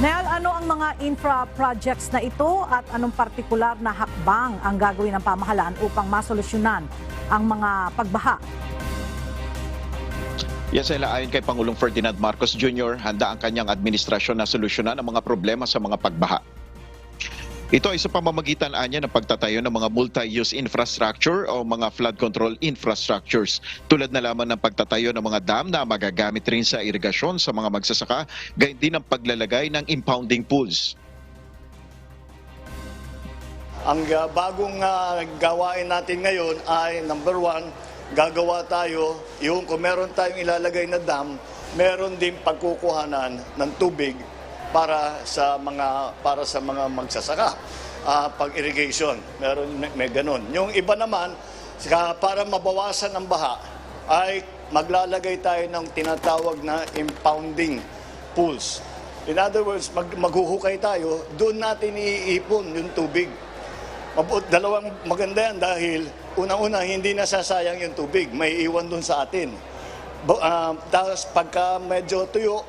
Nel, ano ang mga infra projects na ito at anong partikular na hakbang ang gagawin ng pamahalaan upang masolusyonan ang mga pagbaha? Yes, Ella, ayon kay Pangulong Ferdinand Marcos Jr., handa ang kanyang administrasyon na solusyonan ang mga problema sa mga pagbaha. Ito ay sa pamamagitan anya ng pagtatayo ng mga multi-use infrastructure o mga flood control infrastructures, tulad na lamang ng pagtatayo ng mga dam na magagamit rin sa irigasyon sa mga magsasaka, gayon din ang paglalagay ng impounding pools. Ang bagong gawain natin ngayon ay number 1, gagawa tayo yung kung meron tayong ilalagay na dam, meron din pagkukuhanan ng tubig para sa mga magsasaka, pag-irrigation, may ganun. Yung iba naman, para mabawasan ang baha, ay maglalagay tayo ng tinatawag na impounding pools. In other words, maghuhukay tayo, doon natin iipon yung tubig. Dalawang maganda yan dahil unang-una hindi nasasayang yung tubig, may iwan doon sa atin. Tapos pagka medyo tuyo,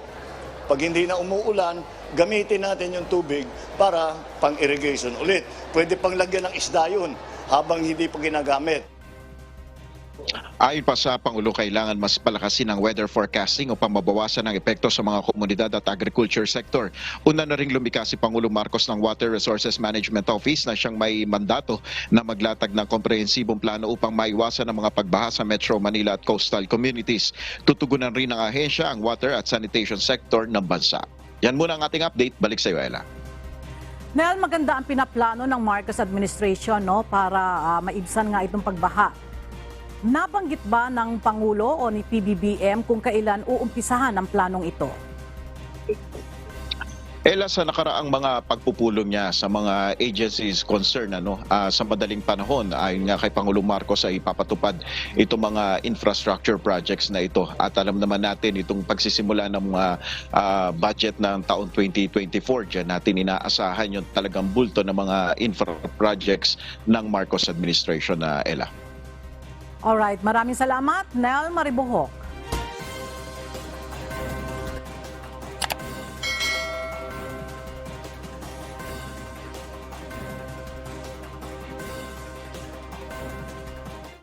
pag hindi na umuulan, gamitin natin yung tubig para pang-irrigation ulit. Pwede pang lagyan ng isda yun habang hindi pa ginagamit. Ayon pa sa Pangulo, kailangan mas palakasin ang weather forecasting upang mabawasan ang epekto sa mga komunidad at agriculture sector. Una na ring lumika si Pangulo Marcos ng Water Resources Management Office na siyang may mandato na maglatag ng komprehensibong plano upang maiwasan ang mga pagbaha sa Metro Manila at coastal communities. Tutugunan rin ng ahensya ang water at sanitation sector ng bansa. Yan muna ang ating update. Balik sa iyo, Ella. Nel, maganda ang pinaplano ng Marcos administration para maibsan nga itong pagbaha. Nabanggit ba ng Pangulo o ni PBBM kung kailan uumpisahan ang planong ito? Ella, sa nakaraang mga pagpupulong niya sa mga agencies concerned, sa madaling panahon, ayon nga kay Pangulong Marcos, ay ipapatupad itong mga infrastructure projects na ito. At alam naman natin itong pagsisimula ng budget ng taon 2024, dyan natin inaasahan yung talagang bulto ng mga infra projects ng Marcos administration, Ella. Alright, maraming salamat, Nel Maribohok.